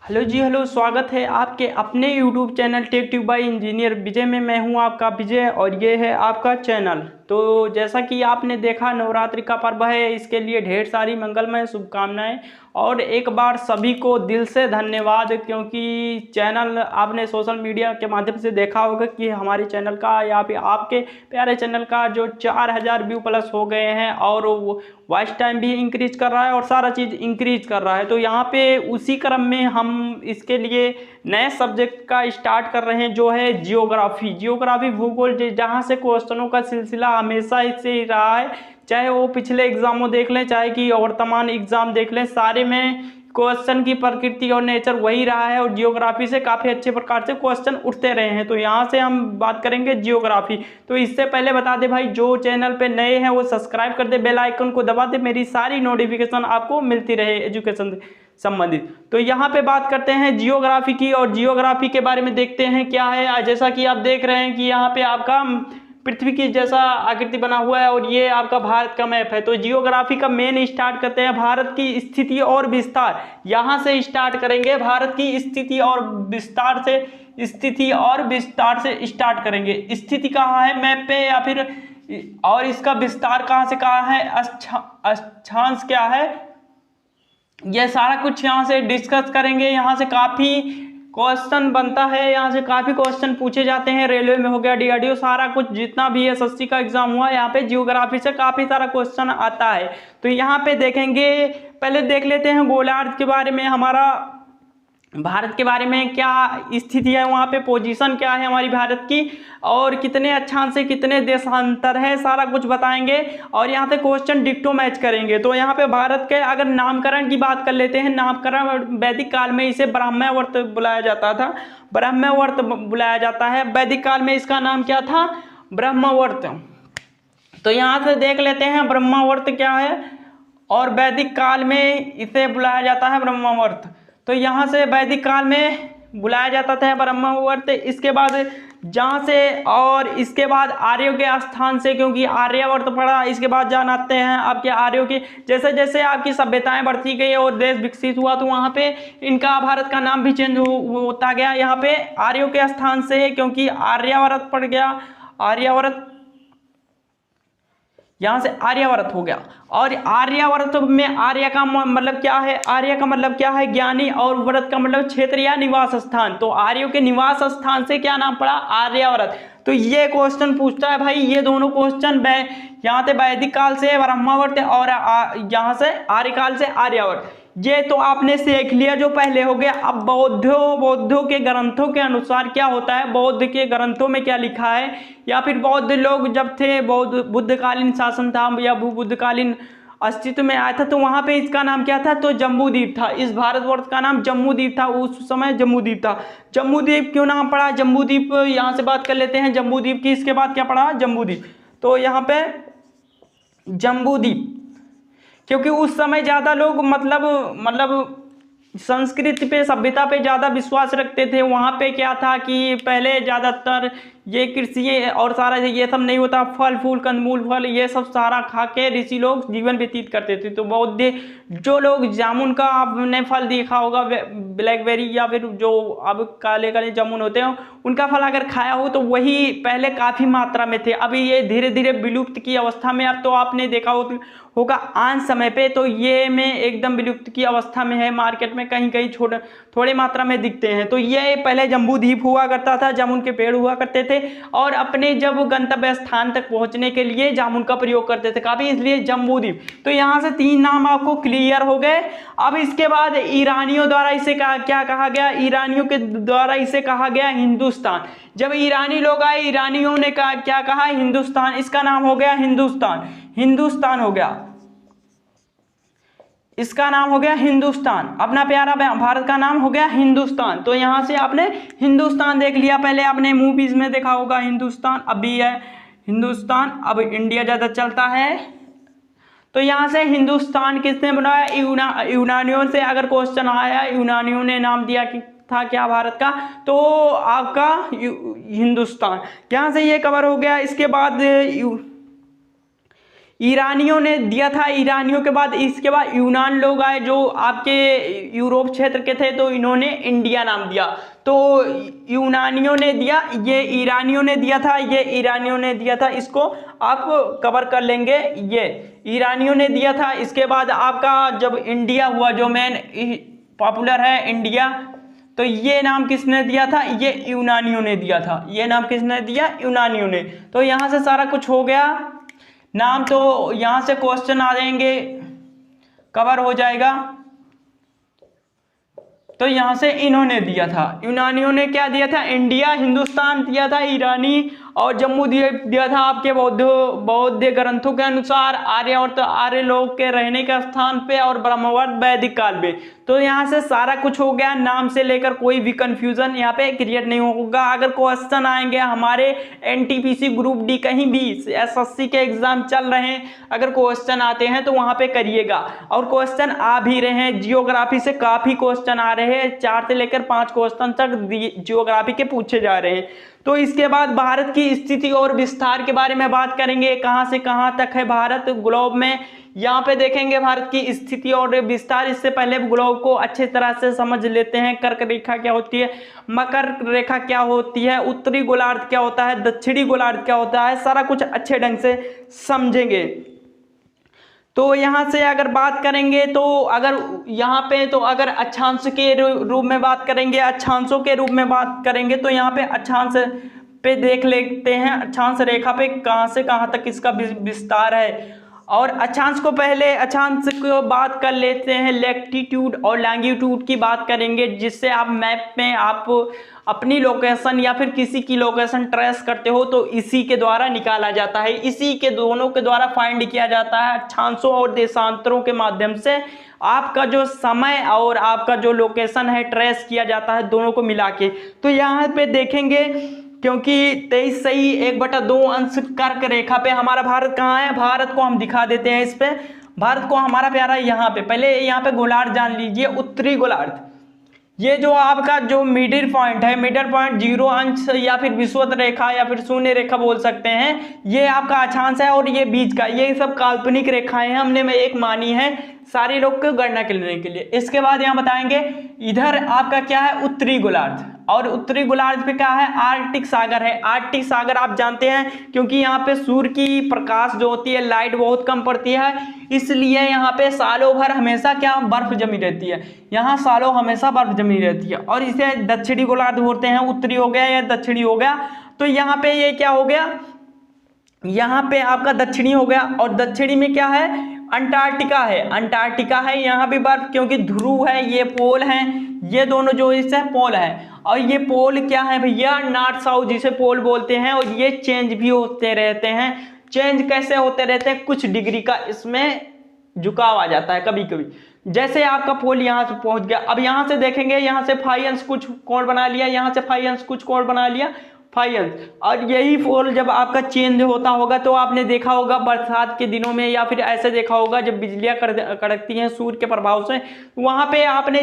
Hello जी, hello. स्वागत है आपके अपने YouTube channel tech tube by engineer Vijay में। मैं हूं आपका विजय और ये है आपका चैनल। तो जैसा कि आपने देखा, नवरात्रि का पर्व है, इसके लिए ढेर सारी मंगलमय शुभकामनाएं और एक बार सभी को दिल से धन्यवाद, क्योंकि चैनल आपने सोशल मीडिया के माध्यम से देखा होगा कि हमारे चैनल का या फिर आपके प्यारे चैनल का जो 4000 व्यू प्लस हो गए हैं और वॉच टाइम भी इंक्रीज कर रहा है और सारा चीज़ इंक्रीज कर रहा है। तो यहाँ पे उसी क्रम में हम इसके लिए नए सब्जेक्ट का स्टार्ट कर रहे हैं, जो है जियोग्राफी भूगोल, जहाँ से क्वेश्चनों का सिलसिला हमेशा इससे ही रहा है। चाहे वो पिछले एग्जामों देख लें, चाहे कि वर्तमान एग्जाम देख लें, सारे में क्वेश्चन की प्रकृति और नेचर वही रहा है और जियोग्राफी से काफ़ी अच्छे प्रकार से क्वेश्चन उठते रहे हैं। तो यहाँ से हम बात करेंगे जियोग्राफी। तो इससे पहले बता दे भाई, जो चैनल पे नए हैं वो सब्सक्राइब कर दे, बेल आइकन को दबा दे, मेरी सारी नोटिफिकेशन आपको मिलती रहे एजुकेशन संबंधित। तो यहाँ पे बात करते हैं जियोग्राफी की, और जियोग्राफी के बारे में देखते हैं क्या है। जैसा कि आप देख रहे हैं कि यहाँ पे आपका पृथ्वी की जैसा आकृति बना हुआ है और ये आपका भारत का मैप है। तो जियोग्राफी का मेन स्टार्ट करते हैं भारत की स्थिति और विस्तार। यहाँ से स्टार्ट करेंगे, भारत की स्थिति और विस्तार से स्टार्ट करेंगे। स्थिति कहाँ है मैप पे, या फिर और इसका विस्तार कहाँ से कहाँ है, अक्षांश क्या है, यह सारा कुछ यहाँ से डिस्कस करेंगे। यहाँ से काफ़ी क्वेश्चन बनता है, यहाँ से काफ़ी क्वेश्चन पूछे जाते हैं। रेलवे में हो गया, डीआरडीओ, सारा कुछ जितना भी एसएससी का एग्जाम हुआ, यहाँ पे जियोग्राफी से काफ़ी सारा क्वेश्चन आता है। तो यहाँ पे देखेंगे, पहले देख लेते हैं गोलार्ध के बारे में, हमारा भारत के बारे में क्या स्थिति है, वहाँ पे पोजीशन क्या है हमारी भारत की, और कितने अक्षांश से कितने देशांतर है, सारा कुछ बताएंगे। और यहाँ से क्वेश्चन डिक्टो मैच करेंगे। तो यहाँ पे भारत के अगर नामकरण की बात कर लेते हैं, नामकरण वैदिक काल में इसे ब्राह्मणवर्त बुलाया जाता था, ब्रह्मवर्त बुलाया जाता है। वैदिक काल में इसका नाम क्या था, ब्रह्मवर्त। तो यहाँ से देख लेते हैं ब्रह्मवर्त क्या है, और वैदिक काल में इसे बुलाया जाता है ब्रह्मवर्त। तो यहाँ से वैदिक काल में बुलाया जाता था ब्रह्मवर्त। इसके बाद जहाँ से, और इसके बाद आर्यों के स्थान से, क्योंकि आर्यावर्त पड़ा, इसके बाद जानते हैं आपके आर्यों की, जैसे जैसे आपकी सभ्यताएं बढ़ती गई और देश विकसित हुआ, तो वहाँ पे इनका भारत का नाम भी चेंज होता गया। यहाँ पे आर्यों के स्थान से, क्योंकि आर्यावर्त पड़ गया, आर्यावर्त, यहाँ से आर्यावर्त हो गया। और आर्यावर्त में आर्य का मतलब क्या है, आर्य का मतलब क्या है, ज्ञानी, और व्रत का मतलब क्षेत्र या निवास स्थान। तो आर्यों के निवास स्थान से क्या नाम पड़ा, आर्यावर्त। तो ये क्वेश्चन पूछता है भाई, ये दोनों क्वेश्चन यहाँ से वैदिक काल से ब्रह्मावर्त और यहाँ से आर्यकाल से आर्यावर्त। ये तो आपने सीख लिया जो पहले हो गया। अब बौद्धों के ग्रंथों के अनुसार क्या होता है, बौद्ध के ग्रंथों में क्या लिखा है, या फिर बौद्ध लोग जब थे, बुद्धकालीन शासन था या बुद्धकालीन अस्तित्व में आया था, तो वहां पे इसका नाम क्या था, तो जम्बूद्वीप था। इस भारतवर्ष का नाम जम्बूद्वीप था, उस समय जम्बूद्वीप था। जम्बूद्वीप क्यों नाम पड़ा जम्बूद्वीप, यहाँ से बात कर लेते हैं जम्बूद्वीप की। इसके बाद क्या पड़ा, जम्बूद्वीप। तो यहाँ पे जम्बूद्वीप, क्योंकि उस समय ज़्यादा लोग मतलब संस्कृति पे, सभ्यता पे ज़्यादा विश्वास रखते थे। वहाँ पे क्या था कि पहले ज़्यादातर ये कृषि और सारा ये सब नहीं होता, फल फूल, कंदमूल, फल, ये सब सारा खा के ऋषि लोग जीवन व्यतीत करते थे। तो बौद्ध, जो लोग जामुन का आपने फल देखा होगा, ब्लैकबेरी, या फिर जो अब काले काले जामुन होते हैं, उनका फल अगर खाया हो तो वही पहले काफ़ी मात्रा में थे। अभी ये धीरे धीरे विलुप्त की अवस्था में, अब तो आपने देखा होगा आज समय पे, तो ये में एकदम विलुप्त की अवस्था में है। मार्केट में कहीं कहीं थोड़े मात्रा में दिखते हैं। तो ये पहले जम्बूद्वीप हुआ करता था, जामुन के पेड़ हुआ करते थे, और अपने जब गंतव्य स्थान तक पहुंचने के लिए जामुन का प्रयोग करते थे काफी, इसलिए जम्बूद्वीप। तो यहाँ से 3 नाम आपको क्लियर हो गए। अब इसके बाद ईरानियों द्वारा इसे क्या कहा गया, ईरानियों के द्वारा इसे कहा गया हिंदुस्तान। जब ईरानी लोग आए, ईरानियों ने क्या कहा, हिंदुस्तान। इसका नाम हो गया हिंदुस्तान, हिंदुस्तान हो गया, इसका नाम हो गया हिंदुस्तान। अपना प्यारा भारत का नाम हो गया हिंदुस्तान। तो यहाँ से आपने हिंदुस्तान देख लिया। पहले आपने मूवीज में देखा होगा हिंदुस्तान, अभी है हिंदुस्तान, अब इंडिया ज़्यादा चलता है। तो यहाँ से हिंदुस्तान किसने बनाया, यूनानियों से अगर क्वेश्चन आया, यूनानियों ने नाम दिया कि था क्या भारत का, तो आपका हिंदुस्तान। यहाँ से ये कवर हो गया। इसके बाद ईरानियों ने दिया था। ईरानियों के बाद इसके बाद यूनान लोग आए जो आपके यूरोप क्षेत्र के थे, तो इन्होंने इंडिया नाम दिया। तो यूनानियों ने दिया, ये ईरानियों ने दिया था, ये ईरानियों ने दिया था, इसको आप कवर कर लेंगे। ये ईरानियों ने दिया था। इसके बाद आपका जब इंडिया हुआ, जो मेन पॉपुलर है इंडिया, तो ये नाम किसने दिया था? ये यूनानियों ने दिया था। ये नाम किसने दिया? यूनानियों ने। तो यहां से सारा कुछ हो गया नाम, तो यहां से क्वेश्चन आ जाएंगे, कवर हो जाएगा। तो यहां से इन्होंने दिया था, यूनानियों ने क्या दिया था? इंडिया, हिंदुस्तान दिया था ईरानी, और जम्मू दिया था आपके बौद्ध ग्रंथों के अनुसार आर्यावर्त, आर्य लोग के रहने का स्थान पे, और ब्रह्मवर्त वैदिक काल में। तो यहाँ से सारा कुछ हो गया, नाम से लेकर कोई भी कंफ्यूजन यहाँ पे क्रिएट नहीं होगा। अगर क्वेश्चन आएंगे हमारे एनटीपीसी ग्रुप डी, कहीं भी एसएससी के एग्जाम चल रहे हैं, अगर क्वेश्चन आते हैं तो वहां पे करिएगा। और क्वेश्चन आ भी रहे हैं, जियोग्राफी से काफी क्वेश्चन आ रहे हैं, 4 से लेकर 5 क्वेश्चन तक जियोग्राफी के पूछे जा रहे हैं। तो इसके बाद भारत की स्थिति और विस्तार के बारे में बात करेंगे, कहां से कहां तक है भारत ग्लोब में। यहाँ पे देखेंगे भारत की स्थिति और विस्तार। इससे पहले ग्लोब को अच्छे तरह से समझ लेते हैं। कर्क रेखा क्या होती है, मकर रेखा क्या होती है, उत्तरी गोलार्ध क्या होता है, दक्षिणी गोलार्ध क्या होता है, सारा कुछ अच्छे ढंग से समझेंगे। तो यहाँ से अगर बात करेंगे तो अगर यहाँ पे तो अगर अक्षांश के रूप में बात करेंगे, अक्षांशों के रूप में बात करेंगे, तो यहाँ पे अक्षांश पे देख लेते हैं, अक्षांश रेखा पे कहाँ से कहाँ तक इसका विस्तार है। और अक्षांश को पहले अक्षांश को बात कर लेते हैं, लैटिट्यूड और लैंगिट्यूड की बात करेंगे, जिससे आप मैप में आप अपनी लोकेशन या फिर किसी की लोकेशन ट्रेस करते हो तो इसी के द्वारा निकाला जाता है, इसी के दोनों के द्वारा फाइंड किया जाता है। अक्षांशों और देशांतरों के माध्यम से आपका जो समय और आपका जो लोकेशन है ट्रेस किया जाता है, दोनों को मिला के। तो यहाँ पे देखेंगे, क्योंकि 23 सही 1/2 अंश कर्क रेखा पे हमारा भारत कहाँ है, भारत को हम दिखा देते हैं। इस पे भारत को हमारा प्यारा यहाँ पे, पहले यहाँ पे गोलार्ध जान लीजिए, उत्तरी गोलार्ध। ये जो आपका जो मिडिल पॉइंट है, मिडिल पॉइंट 0 अंश या फिर विषुवत रेखा या फिर शून्य रेखा बोल सकते हैं, ये आपका अक्षांश है। और ये बीच का, ये सब काल्पनिक रेखाएं हैं, हमने में एक मानी है सारे लोग को गणना करने के लिए। इसके बाद यहाँ बताएंगे इधर आपका क्या है, उत्तरी गोलार्ध। और उत्तरी गोलार्ध पे क्या है, आर्कटिक सागर है। आर्कटिक सागर आप जानते हैं, क्योंकि यहाँ पे सूर्य की प्रकाश जो होती है, लाइट बहुत कम पड़ती है, इसलिए यहाँ पे सालों भर हमेशा क्या बर्फ जमी रहती है, यहाँ सालों हमेशा बर्फ जमी रहती है। और इसे दक्षिणी गोलार्ध बोलते हैं, उत्तरी हो गया या दक्षिणी हो गया। तो यहाँ पे ये क्या हो गया, यहाँ पे आपका दक्षिणी हो गया। और दक्षिणी में क्या है, अंटार्कटिका है, अंटार्कटिका है, यहाँ भी बर्फ, क्योंकि ध्रुव है, ये पोल हैं, ये दोनों जो इससे पोल है। और ये पोल क्या है भैया, नॉर्थ साउथ जिसे पोल बोलते हैं। और ये चेंज भी होते रहते हैं। चेंज कैसे होते रहते हैं, कुछ डिग्री का इसमें झुकाव आ जाता है कभी कभी। जैसे आपका पोल यहाँ से पहुंच गया, अब यहाँ से देखेंगे, यहाँ से फाई अंश कुछ कोण बना लिया, यहाँ से फाई अंश कुछ कोण बना लिया, फाई अंश। और यही पोल जब आपका चेंज होता होगा तो आपने देखा होगा बरसात के दिनों में, या फिर ऐसे देखा होगा जब बिजलियां कड़कती हैं सूर्य के प्रभाव से, वहां पे आपने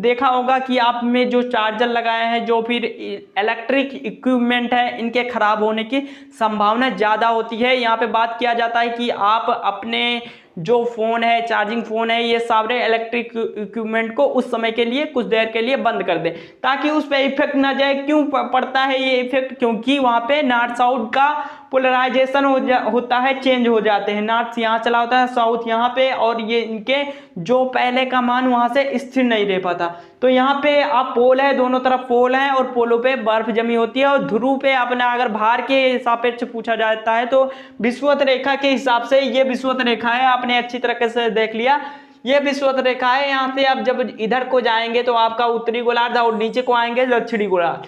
देखा होगा कि आप में जो चार्जर लगाए हैं, जो फिर इलेक्ट्रिक इक्विपमेंट है, इनके खराब होने की संभावना ज्यादा होती है। यहाँ पे बात किया जाता है कि आप अपने जो फोन है, चार्जिंग फोन है, ये सारे इलेक्ट्रिक इक्विपमेंट को उस समय के लिए, कुछ देर के लिए बंद कर दें, ताकि उस पर इफेक्ट ना जाए। क्यों पड़ता है ये इफेक्ट, क्योंकि वहां पे नॉर्थ साउथ का पोलराइजेशन होता है, चेंज हो जाते हैं, नॉर्थ यहाँ चला होता है, साउथ यहाँ पे, और ये इनके जो पहले का मान वहां से स्थिर नहीं रह पाता। तो यहाँ पे आप पोल है, दोनों तरफ पोल है, और पोलों पे बर्फ जमी होती है। और ध्रुव पे अपना अगर भार के सापेक्ष पूछा जाता है तो विषुवत रेखा के हिसाब से, ये विषुवत रेखा है, आपने अच्छी तरीके से देख लिया, ये विषुवत रेखा है। यहाँ से आप जब इधर को जाएंगे तो आपका उत्तरी गोलार्ध, और नीचे को आएंगे दक्षिणी गोलार्ध,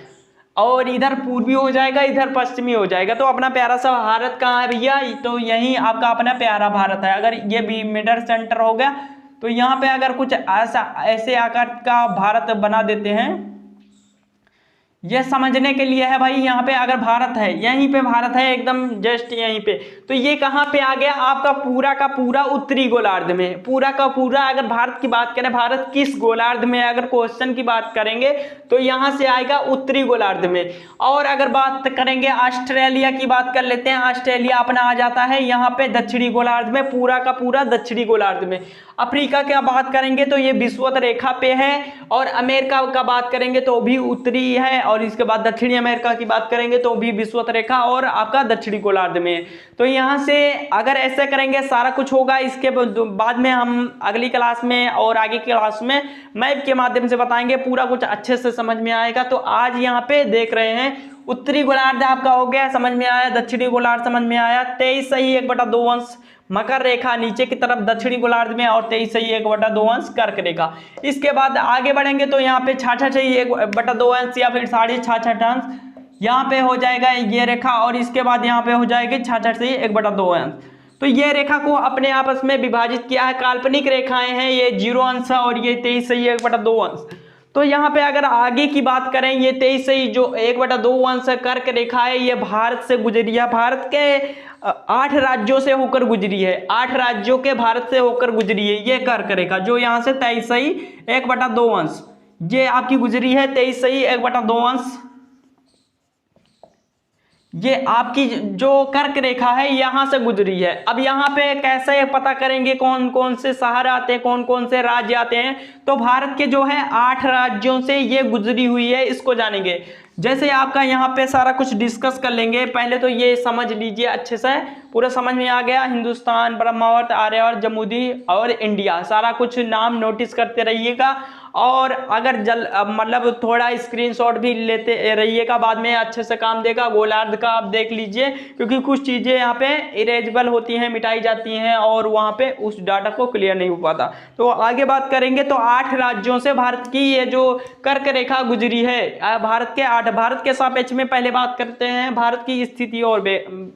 और इधर पूर्वी हो जाएगा, इधर पश्चिमी हो जाएगा। तो अपना प्यारा सा भारत कहाँ है भैया, तो यही आपका अपना प्यारा भारत है। अगर ये भी मिडल सेंटर हो गया, तो यहाँ पे अगर कुछ ऐसा ऐसे आकार का भारत बना देते हैं, ये समझने के लिए है भाई, यहाँ पे अगर भारत है, यहीं पे भारत है एकदम जस्ट यहीं पे, तो ये कहाँ पे आ गया आपका पूरा का पूरा उत्तरी गोलार्ध में, पूरा का पूरा। अगर भारत की बात करें, भारत किस गोलार्ध में, अगर क्वेश्चन की बात करेंगे तो यहाँ से आएगा उत्तरी गोलार्ध में। और अगर बात करेंगे ऑस्ट्रेलिया की, बात कर लेते हैं, ऑस्ट्रेलिया अपना आ जाता है यहाँ पे दक्षिणी गोलार्ध में, पूरा का पूरा दक्षिणी गोलार्ध में। अफ्रीका की बात करेंगे तो ये विषुवत रेखा पे है, और अमेरिका का बात करेंगे तो भी उत्तरी है, और इसके बाद दक्षिणी अमेरिका की बात करेंगे तो भी विषुवत रेखा और आपका दक्षिणी गोलार्ध में। तो यहाँ से अगर ऐसे करेंगे सारा कुछ होगा। इसके बाद में हम अगली क्लास में और आगे की क्लास में मैप के माध्यम से बताएंगे, पूरा कुछ अच्छे से समझ में आएगा। तो आज यहाँ पे देख रहे हैं उत्तरी गोलार्ध आपका हो गया, समझ में आया, दक्षिणी गोलार्ध समझ में आया, 23 सही 1/2 अंश मकर रेखा नीचे की तरफ दक्षिणी गोलार्ध में, और 23 सही 1/2 अंश कर्क रेखा। इसके बाद आगे बढ़ेंगे तो यहाँ पे 66 सही 1/2 अंश या फिर 66.5 अंश यहाँ पे हो जाएगा ये रेखा, और इसके बाद यहाँ पे हो जाएगी 66 सही 1/2 अंश। तो ये रेखा को अपने आपस में विभाजित किया है, काल्पनिक रेखाएं हैं ये, 0 अंश और ये 23 सही 1/2 अंश। तो यहाँ पे अगर आगे की बात करें, ये 23 सही जो 1/2 अंश कर्क रेखा है, ये भारत से गुजरी है, भारत के 8 राज्यों से होकर गुजरी है, 8 राज्यों के भारत से होकर गुजरी है ये कर्क रेखा, जो यहाँ से 23 सही 1/2 अंश ये आपकी गुजरी है, 23 सही 1/2 अंश ये आपकी जो कर्क रेखा है यहां से गुजरी है। अब यहाँ पे कैसे पता करेंगे कौन कौन से शहर आते हैं, कौन कौन से राज्य आते हैं, तो भारत के जो है 8 राज्यों से ये गुजरी हुई है, इसको जानेंगे। जैसे आपका यहाँ पे सारा कुछ डिस्कस कर लेंगे, पहले तो ये समझ लीजिए अच्छे से, पूरा समझ में आ गया, हिंदुस्तान, ब्रह्मावर्त, आर्यवर्त, जमुदी और इंडिया, सारा कुछ नाम नोटिस करते रहिएगा। और अगर मतलब थोड़ा स्क्रीनशॉट भी लेते रहिएगा, बाद में अच्छे से काम देगा। गोलार्ध का आप देख लीजिए, क्योंकि कुछ चीज़ें यहाँ पे इरेजेबल होती हैं, मिटाई जाती हैं, और वहाँ पे उस डाटा को क्लियर नहीं हो पाता। तो आगे बात करेंगे तो 8 राज्यों से भारत की ये जो कर्क रेखा गुजरी है, भारत के सापेक्ष में पहले बात करते हैं, भारत की स्थिति और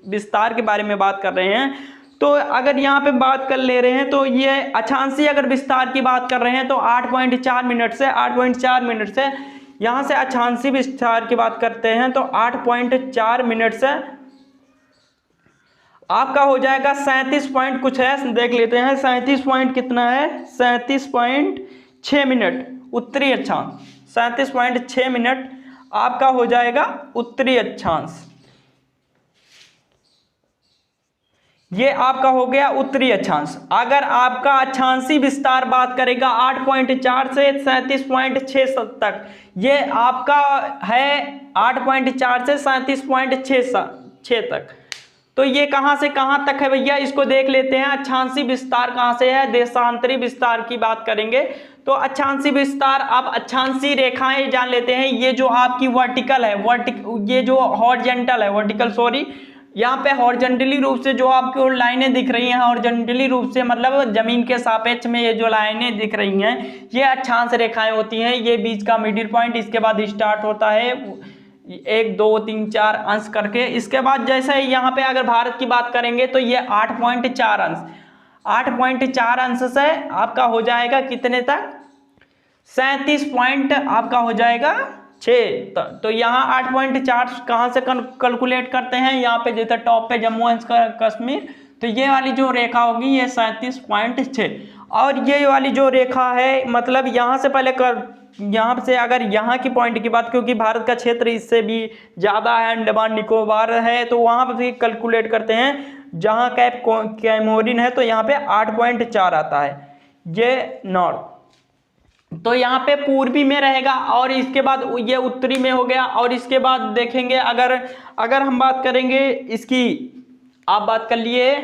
विस्तार के बारे में बात कर रहे हैं। तो अगर यहाँ पे बात कर ले रहे हैं तो ये अक्षांशीय अगर विस्तार की बात कर रहे हैं तो 8.4 मिनट से यहाँ से अक्षांशीय विस्तार की बात करते हैं तो 8.4 मिनट से आपका हो जाएगा 37 पॉइंट कुछ है, देख लेते हैं 37 पॉइंट कितना है, 37.6 मिनट उत्तरी अक्षांश, 37.6 मिनट आपका हो जाएगा उत्तरी अक्षांश, ये आपका हो गया उत्तरी अक्षांश। अगर आपका अक्षांशीय विस्तार बात करेगा 8.4 से 37.6 तक, ये आपका है 8.4 से 37.6 तक। तो ये कहां से कहां तक है भैया, इसको देख लेते हैं। अक्षांशीय विस्तार कहां से है, देशांतरी विस्तार की बात करेंगे तो अक्षांशीय विस्तार, आप अक्षांशीय रेखाएं जान लेते हैं। ये जो आपकी वर्टिकल है, ये जो हॉरिजॉन्टल है, वर्टिकल सॉरी, यहाँ पे हॉरिजॉन्टली रूप से जो आपको लाइनें दिख रही हैं, हॉरिजॉन्टली रूप से मतलब जमीन के सापेक्ष में ये जो लाइनें दिख रही हैं, ये अक्षांश रेखाएं होती हैं। ये बीच का मिडिल पॉइंट, इसके बाद स्टार्ट होता है 1 2 3 4 अंश करके। इसके बाद जैसे यहाँ पे अगर भारत की बात करेंगे तो ये 8.4 अंश, 8.4 अंश से आपका हो जाएगा कितने तक, 37 पॉइंट आपका हो जाएगा 6। तो यहाँ 8.4 कहाँ से कैलकुलेट करते हैं, यहाँ पे जैसे टॉप पे जम्मू एंड कश्मीर, तो ये वाली जो रेखा होगी ये 37.6, और ये वाली जो रेखा है मतलब यहाँ से पहले यहाँ से अगर यहाँ की पॉइंट की बात, क्योंकि भारत का क्षेत्र इससे भी ज़्यादा है, अंडमान निकोबार है, तो वहाँ पर भी कैलकुलेट करते हैं। जहाँ कैप कैमोरिन है तो यहाँ पे 8.4 आता है, ये नॉर्थ, तो यहाँ पे पूर्वी में रहेगा, और इसके बाद ये उत्तरी में हो गया। और इसके बाद देखेंगे अगर हम बात करेंगे इसकी, आप बात कर लिए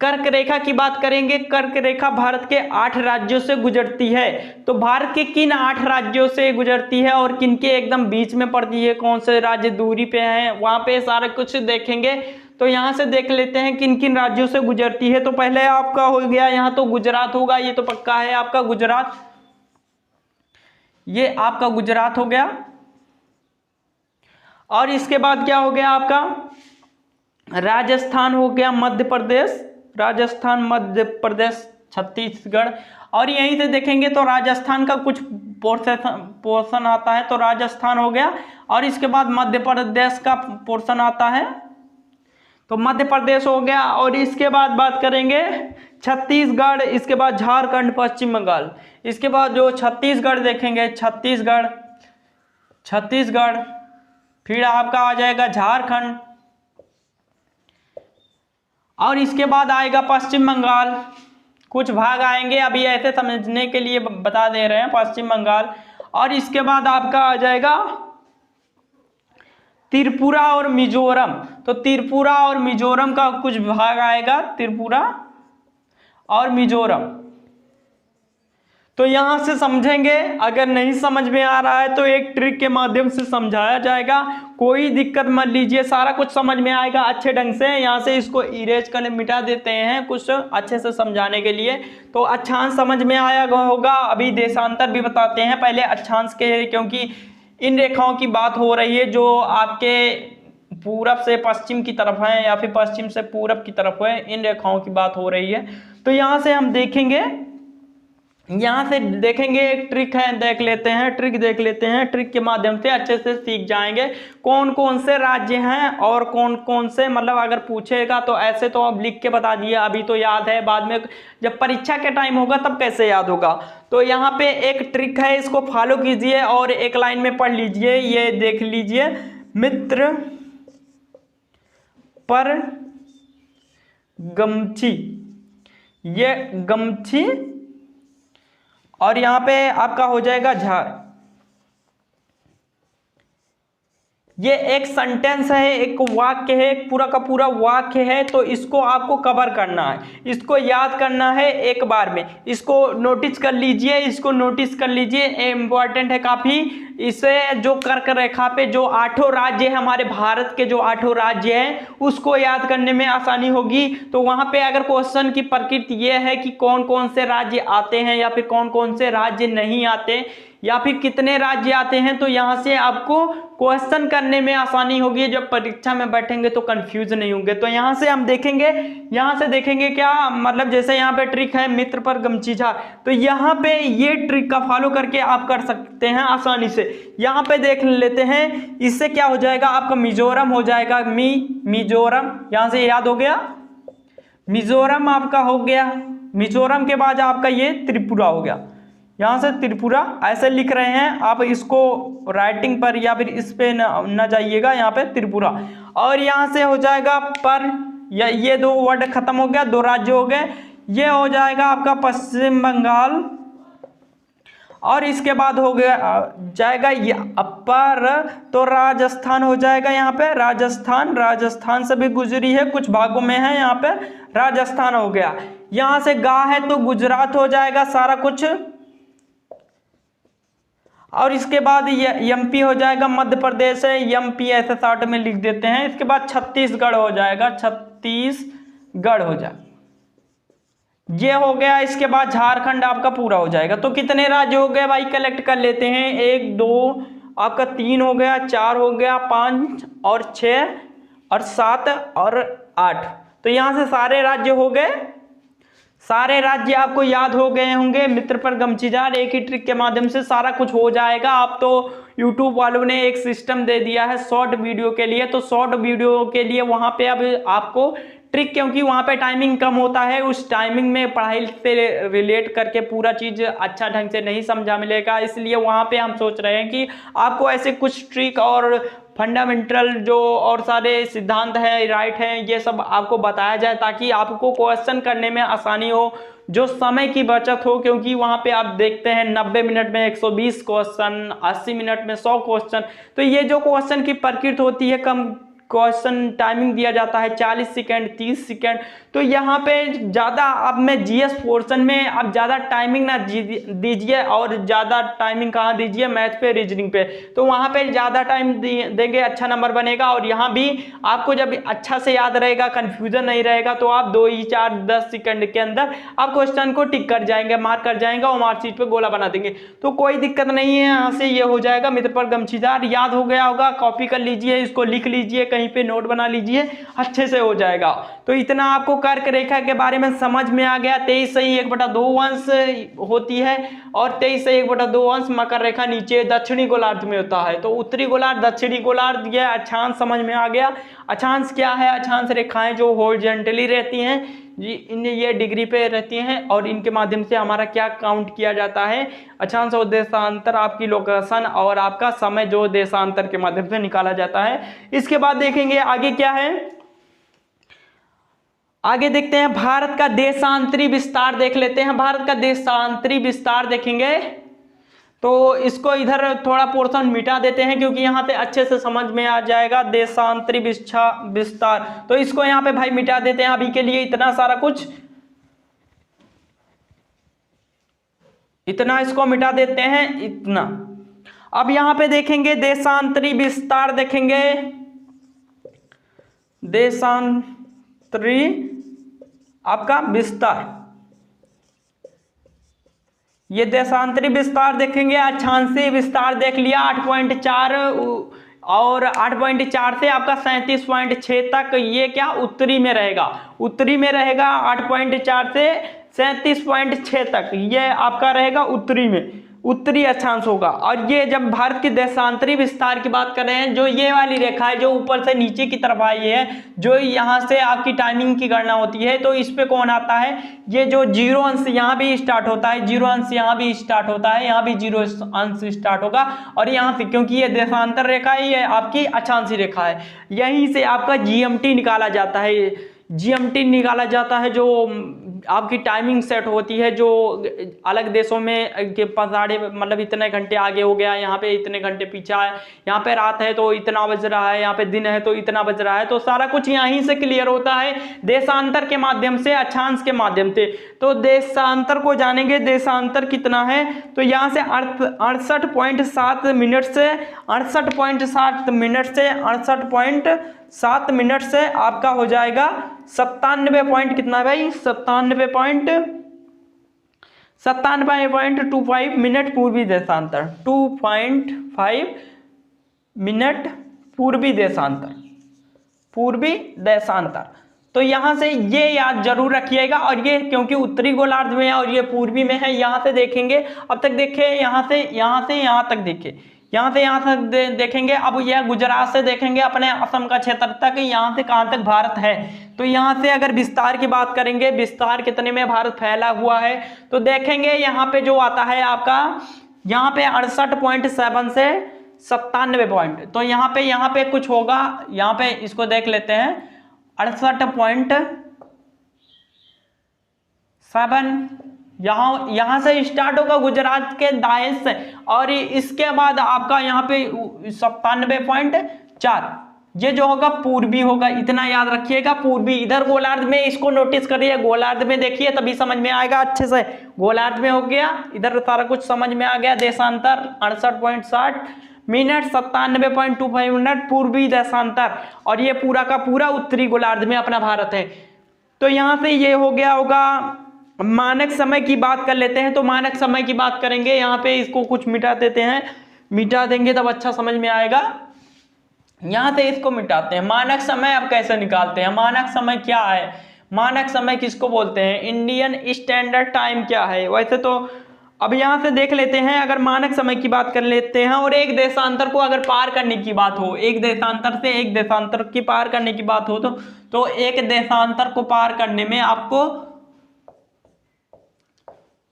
कर्क रेखा की बात करेंगे। कर्क रेखा भारत के 8 राज्यों से गुजरती है, तो भारत के किन 8 राज्यों से गुजरती है और किन के एकदम बीच में पड़ती है, कौन से राज्य दूरी पे हैं, वहां पे सारा कुछ देखेंगे। तो यहां से देख लेते हैं किन किन राज्यों से गुजरती है। तो पहले आपका हो गया यहाँ तो गुजरात होगा, ये तो पक्का है आपका गुजरात, ये आपका गुजरात हो गया। और इसके बाद क्या हो गया आपका, राजस्थान हो गया, मध्य प्रदेश, राजस्थान, मध्य प्रदेश, छत्तीसगढ़। और यहीं से देखेंगे तो राजस्थान का कुछ पोर्शन आता है तो राजस्थान हो गया। और इसके बाद मध्य प्रदेश का पोर्शन आता है तो मध्य प्रदेश हो गया। और इसके बाद बात करेंगे छत्तीसगढ़, इसके बाद झारखंड, पश्चिम बंगाल। इसके बाद जो छत्तीसगढ़ देखेंगे, छत्तीसगढ़, फिर आपका आ जाएगा झारखंड, और इसके बाद आएगा पश्चिम बंगाल। कुछ भाग आएंगे, अभी ऐसे समझने के लिए बता दे रहे हैं, पश्चिम बंगाल। और इसके बाद आपका आ जाएगा त्रिपुरा और मिजोरम। तो त्रिपुरा और मिजोरम का कुछ भाग आएगा, त्रिपुरा और मिजोरम। तो यहां से समझेंगे, अगर नहीं समझ में आ रहा है तो एक ट्रिक के माध्यम से समझाया जाएगा, कोई दिक्कत मत लीजिए, सारा कुछ समझ में आएगा अच्छे ढंग से। यहां से इसको इरेज कर मिटा देते हैं कुछ अच्छे से समझाने के लिए। तो अक्षांश समझ में आया होगा। अभी देशांतर भी बताते हैं, पहले अक्षांश के, क्योंकि इन रेखाओं की बात हो रही है जो आपके पूरब से पश्चिम की तरफ है या फिर पश्चिम से पूरब की तरफ है, इन रेखाओं की बात हो रही है। तो यहां से हम देखेंगे, यहां से देखेंगे एक ट्रिक है, देख लेते हैं, ट्रिक देख लेते हैं। ट्रिक के माध्यम से अच्छे से सीख जाएंगे कौन कौन से राज्य हैं और कौन कौन से, मतलब अगर पूछेगा तो ऐसे तो अब लिख के बता दिए, अभी तो याद है, बाद में जब परीक्षा के टाइम होगा तब कैसे याद होगा। तो यहाँ पे एक ट्रिक है, इसको फॉलो कीजिए और एक लाइन में पढ़ लीजिए, ये देख लीजिए। मित्र पर गमछी, ये गमछी, और यहां पे आपका हो जाएगा झार। ये एक सेंटेंस है, एक वाक्य है, एक पूरा का पूरा वाक्य है। तो इसको आपको कवर करना है, इसको याद करना है एक बार में। इसको नोटिस कर लीजिए, इसको नोटिस कर लीजिए, इंपॉर्टेंट है काफी। इसे जो कर्क रेखा पे जो 8 राज्य है, हमारे भारत के जो 8 राज्य हैं, उसको याद करने में आसानी होगी। तो वहां पे अगर क्वेश्चन की प्रकृति ये है कि कौन कौन से राज्य आते हैं या फिर कौन कौन से राज्य नहीं आते या फिर कितने राज्य आते हैं, तो यहां से आपको क्वेश्चन करने में आसानी होगी। जब परीक्षा में बैठेंगे तो कंफ्यूज नहीं होंगे। तो यहां से हम देखेंगे, यहां से देखेंगे क्या, मतलब जैसे यहां पे ट्रिक है मित्र पर गमछी झार, तो यहां पे ये ट्रिक का फॉलो करके आप कर सकते हैं आसानी से। यहां पे देख लेते हैं, इससे क्या हो जाएगा, आपका मिजोरम हो जाएगा, मिजोरम, यहां से याद हो गया, मिजोरम आपका हो गया। मिजोरम के बाद आपका ये त्रिपुरा हो गया, यहां से त्रिपुरा ऐसे लिख रहे हैं आप, इसको राइटिंग पर या फिर इस पे न जाइएगा, यहाँ पे त्रिपुरा। और यहां से हो जाएगा पर, या ये 2 वर्ड खत्म हो गया, 2 राज्य हो गए। ये हो जाएगा आपका पश्चिम बंगाल, और इसके बाद हो गया जाएगा ये अपर, तो राजस्थान हो जाएगा। यहाँ पे राजस्थान, राजस्थान से भी गुजरी है, कुछ भागों में है, यहाँ पे राजस्थान हो गया। यहां से गा है तो गुजरात हो जाएगा सारा कुछ, और इसके बाद एमपी हो जाएगा, मध्य प्रदेश है, एमपी ऐसे शॉर्ट में लिख देते हैं। इसके बाद छत्तीसगढ़ हो जाएगा, छत्तीसगढ़ हो जाएगा, ये हो गया। इसके बाद झारखंड आपका पूरा हो जाएगा। तो कितने राज्य हो गए भाई, कलेक्ट कर लेते हैं। 1 2 आपका 3 हो गया, 4 हो गया, 5 और 6 और 7 और 8। तो यहां से सारे राज्य हो गए, सारे राज्य आपको याद हो गए होंगे। मित्र पर गमछी झार, एक ही ट्रिक के माध्यम से सारा कुछ हो जाएगा। आप तो YouTube वालों ने एक सिस्टम दे दिया है शॉर्ट वीडियो के लिए, तो शॉर्ट वीडियो के लिए वहां पे अब आपको ट्रिक, क्योंकि वहां पे टाइमिंग कम होता है, उस टाइमिंग में पढ़ाई से रिलेट करके पूरा चीज अच्छा ढंग से नहीं समझा मिलेगा, इसलिए वहां पे हम सोच रहे हैं कि आपको ऐसे कुछ ट्रिक और फंडामेंटल जो और सारे सिद्धांत हैं, राइट हैं, ये सब आपको बताया जाए ताकि आपको क्वेश्चन करने में आसानी हो, जो समय की बचत हो। क्योंकि वहां पे आप देखते हैं 90 मिनट में 120 क्वेश्चन, 80 मिनट में 100 क्वेश्चन, तो ये जो क्वेश्चन की प्रकृति होती है, कम क्वेश्चन टाइमिंग दिया जाता है 40 सेकंड, 30 सेकंड। तो यहाँ पे ज़्यादा, अब मैं जीएस पोर्शन में अब ज़्यादा टाइमिंग ना दीजिए, और ज़्यादा टाइमिंग कहाँ दीजिए, मैथ पे, रीजनिंग पे, तो वहाँ पे ज़्यादा टाइम देंगे, अच्छा नंबर बनेगा। और यहाँ भी आपको जब अच्छा से याद रहेगा, कन्फ्यूजन नहीं रहेगा, तो आप 2 ही 4 10 सेकंड के अंदर आप क्वेश्चन को टिक कर जाएंगे, मार्क कर जाएंगे और मार्कशीट पे गोला बना देंगे। तो कोई दिक्कत नहीं है, यहाँ से ये हो जाएगा। मित्र पर गमछी झार याद हो गया होगा, कॉपी कर लीजिए, इसको लिख लीजिए, कहीं पे नोट बना लीजिए, अच्छे से हो जाएगा। तो इतना आपको कर्क रेखा के बारे में समझ में आ गया। 23 से 1/2 अंश होती है और 23 से 1/2 अंश मकर रेखा नीचे दक्षिणी गोलार्ध में होता है। तो उत्तरी गोलार्ध, दक्षिणी गोलार्ध, यह अक्षांश समझ में आ गया। अक्षांश क्या है? अक्षांश रेखाएं जो हॉरिजॉन्टली रहती हैं जी, इन्हें ये डिग्री पे रहती हैं और इनके माध्यम से हमारा क्या काउंट किया जाता है? अक्षांश और देशांतर, आपकी लोकेशन और आपका समय जो देशांतर के माध्यम से निकाला जाता है। इसके बाद देखेंगे आगे क्या है। आगे देखते हैं भारत का देशांतरी विस्तार देख लेते हैं। भारत का देशांतरी विस्तार देखेंगे तो इसको इधर थोड़ा पोर्शन मिटा देते हैं क्योंकि यहाँ पे अच्छे से समझ में आ जाएगा। देशांतरी विस्तार, तो इसको यहाँ पे भाई मिटा देते हैं अभी के लिए। इतना सारा कुछ, इतना इसको मिटा देते हैं, इतना। अब यहाँ पे देखेंगे देशांतरी विस्तार, देखेंगे देशांतरी आपका विस्तार, ये देशांतरी विस्तार देखेंगे। अक्षांशीय विस्तार देख लिया 8.4 और 8.4 से आपका 37.6 तक, ये क्या उत्तरी में रहेगा, उत्तरी में रहेगा। 8.4 से 37.6 तक ये आपका रहेगा उत्तरी में, उत्तरी अक्षांश होगा। और ये जब भारत के देशांतरी विस्तार की बात कर रहे हैं, जो ये वाली रेखा है जो ऊपर से नीचे की तरफ आई है, जो यहाँ से आपकी टाइमिंग की गणना होती है, तो इस पे कौन आता है? ये जो 0 अंश यहाँ भी स्टार्ट होता है, 0 अंश यहाँ भी स्टार्ट होता है, यहाँ भी 0 अंश स्टार्ट होगा। और यहाँ से, क्योंकि ये देशांतर रेखा है, ये आपकी अक्षांशीय रेखा है, यहीं से आपका GMT निकाला जाता है। GMT निकाला जाता है जो आपकी टाइमिंग सेट होती है, जो अलग देशों में के पसाड़े, मतलब इतने घंटे आगे हो गया, यहाँ पे इतने घंटे पीछे है, यहाँ पे रात है तो इतना बज रहा है, यहाँ पे दिन है तो इतना बज रहा है। तो सारा कुछ यहीं से क्लियर होता है देशांतर के माध्यम से, अक्षांश के माध्यम से। तो देशांतर को जानेंगे, देशांतर कितना है? तो यहाँ से 68.7 मिनट से 68.7 मिनट से 68.7 मिनट से आपका हो जाएगा 97 पॉइंट कितना भाई? 97.25 मिनट पूर्वी देशांतर, 2.5 मिनट पूर्वी देशांतर, पूर्वी देशांतर। तो यहां से ये याद जरूर रखिएगा। और ये क्योंकि उत्तरी गोलार्ध में है और ये पूर्वी में है, यहां से देखेंगे। अब तक देखे, यहां से यहां तक देखे, यहाँ से यहाँ तक देखेंगे। अब यह गुजरात से देखेंगे अपने असम का क्षेत्र तक, यहाँ से कहाँ तक भारत है। तो यहाँ से अगर विस्तार की बात करेंगे, विस्तार कितने में भारत फैला हुआ है, तो देखेंगे यहाँ पे जो आता है आपका, यहाँ पे 68.7 से 97 पॉइंट। तो यहाँ पे कुछ होगा, यहाँ पे इसको देख लेते हैं। 68.7 यहाँ से स्टार्ट होगा गुजरात के दाएं से, और इसके बाद आपका यहाँ पे 97.4, ये जो होगा पूर्वी होगा। इतना याद रखिएगा, पूर्वी। इधर गोलार्ध में इसको नोटिस करिए, गोलार्ध में देखिए तभी समझ में आएगा अच्छे से। गोलार्ध में हो गया, इधर सारा कुछ समझ में आ गया। देशांतर 68.60 मिनट, 97.25 मिनट पूर्वी देशांतर, और ये पूरा का पूरा उत्तरी गोलार्ध में अपना भारत है। तो यहाँ से ये हो गया होगा। मानक समय की बात कर लेते हैं। तो मानक समय की बात करेंगे, यहाँ पे इसको कुछ मिटा देते हैं, मिटा देंगे तब अच्छा समझ में आएगा। यहाँ से इसको मिटाते हैं। मानक समय अब कैसे निकालते हैं? मानक समय क्या है? मानक समय किसको बोलते हैं? इंडियन स्टैंडर्ड टाइम क्या है? वैसे तो अब यहाँ से देख लेते हैं। अगर मानक समय की बात कर लेते हैं और एक देशांतर को अगर पार करने की बात हो, एक देशांतर से एक देशांतर की पार करने की बात हो, तो एक देशांतर को पार करने में आपको,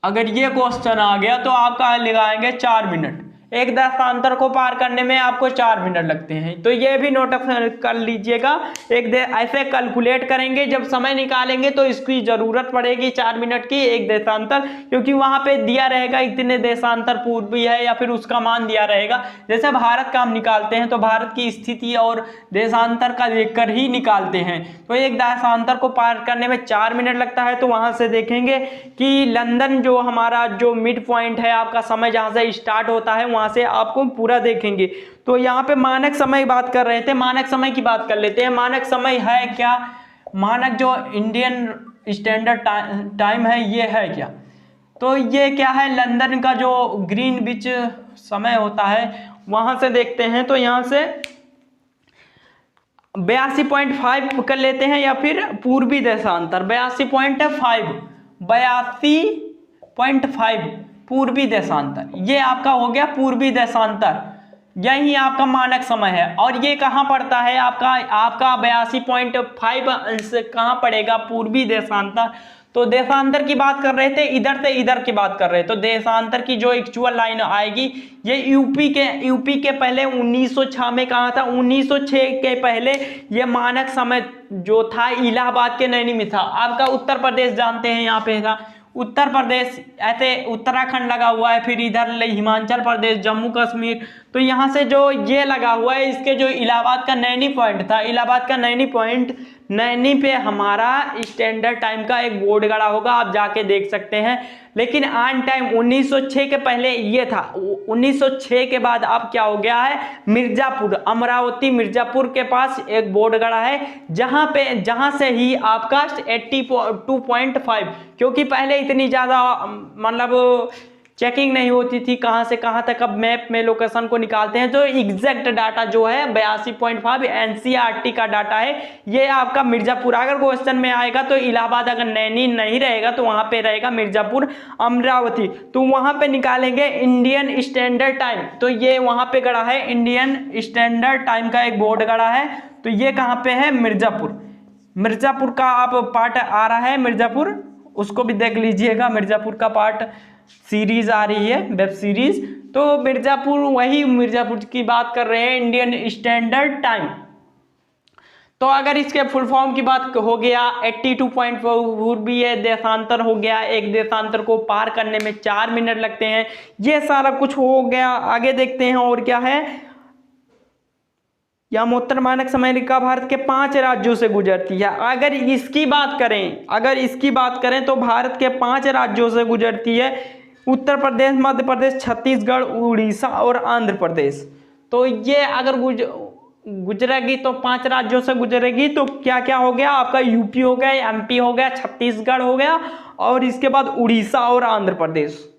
अगर ये क्वेश्चन आ गया तो आपका लगाएंगे 4 मिनट। एक देशांतर को पार करने में आपको 4 मिनट लगते हैं। तो ये भी नोट कर लीजिएगा। ऐसे कैलकुलेट करेंगे, जब समय निकालेंगे तो इसकी जरूरत पड़ेगी 4 मिनट की, एक देशांतर, क्योंकि वहां पे दिया रहेगा इतने देशांतर पूर्वी है या फिर उसका मान दिया रहेगा। जैसे भारत का हम निकालते हैं तो भारत की स्थिति और देशांतर का देखकर ही निकालते हैं। तो एक देशांतर को पार करने में 4 मिनट लगता है। तो वहां से देखेंगे कि लंदन जो हमारा जो मिड पॉइंट है, आपका समय जहां से स्टार्ट होता है, वहां से आपको पूरा देखेंगे। तो यहाँ पे मानक समय बात कर रहे थे, मानक समय की बात कर लेते हैं। मानक समय है क्या? मानक जो इंडियन स्टैंडर्ड टाइम है, ये है क्या? तो ये क्या है? लंदन का जो ग्रीनविच समय होता है, वहां से देखते हैं। तो यहाँ से 82.5 कर लेते हैं, या फिर पूर्वी देशांतर 82.5 पूर्वी देशांतर, ये आपका हो गया पूर्वी देशांतर, यही आपका मानक समय है। और ये कहाँ पड़ता है आपका 82.5 अंश कहाँ पड़ेगा, पूर्वी देशांतर। तो देशांतर की बात कर रहे थे, इधर से इधर की बात कर रहे हैं, तो देशांतर की जो एक्चुअल लाइन आएगी ये यूपी के पहले 1906 में कहा था, 1906 के पहले ये मानक समय जो था इलाहाबाद के नैनी में था। आपका उत्तर प्रदेश जानते हैं, यहाँ पे था उत्तर प्रदेश, ऐसे उत्तराखंड लगा हुआ है, फिर इधर हिमाचल प्रदेश, जम्मू कश्मीर, तो यहाँ से जो ये लगा हुआ है इसके जो इलाहाबाद का नैनी पॉइंट था, इलाहाबाद का नैनी पॉइंट, नैनी पे हमारा स्टैंडर्ड टाइम का एक बोर्ड गड़ा होगा, आप जाके देख सकते हैं। लेकिन ऑन टाइम 1906 के पहले ये था, 1906 के बाद अब क्या हो गया है, मिर्जापुर, अमरावती मिर्जापुर के पास एक बोर्ड गड़ा है, जहां से ही आपका 82.5, क्योंकि पहले इतनी ज्यादा मतलब चेकिंग नहीं होती थी कहां से कहां तक, अब मैप में लोकेशन को निकालते हैं, तो एग्जैक्ट डाटा जो है 82.5 एनसीईआरटी का डाटा है, ये आपका मिर्जापुर। अगर क्वेश्चन में आएगा तो इलाहाबाद अगर नैनी नहीं रहेगा तो वहां पे रहेगा मिर्जापुर अमरावती, तो वहां पे निकालेंगे इंडियन स्टैंडर्ड टाइम, तो ये वहां पे गड़ा है इंडियन स्टैंडर्ड टाइम का एक बोर्ड गड़ा है, तो ये कहां पे है, मिर्जापुर। मिर्जापुर का आप पार्ट आ रहा है, मिर्जापुर, उसको भी देख लीजिएगा, मिर्जापुर का पार्ट सीरीज आ रही है, वेब सीरीज, तो मिर्जापुर, वही मिर्जापुर की बात कर रहे हैं, इंडियन स्टैंडर्ड टाइम। तो अगर इसके फुल फॉर्म की बात हो गया 82.4 भी है, देशांतर हो गया, एक देशांतर को पार करने में 4 मिनट लगते हैं, ये सारा कुछ हो गया। आगे देखते हैं और क्या है, यह उत्तर मानक समय रेखा भारत के 5 राज्यों से गुजरती है। अगर इसकी बात करें तो भारत के 5 राज्यों से गुजरती है, उत्तर प्रदेश, मध्य प्रदेश, छत्तीसगढ़, उड़ीसा और आंध्र प्रदेश। तो ये अगर गुजरेगी तो 5 राज्यों से गुजरेगी, तो क्या क्या हो गया आपका, यूपी हो गया, एमपी हो गया, छत्तीसगढ़ हो गया, और इसके बाद उड़ीसा और आंध्र प्रदेश,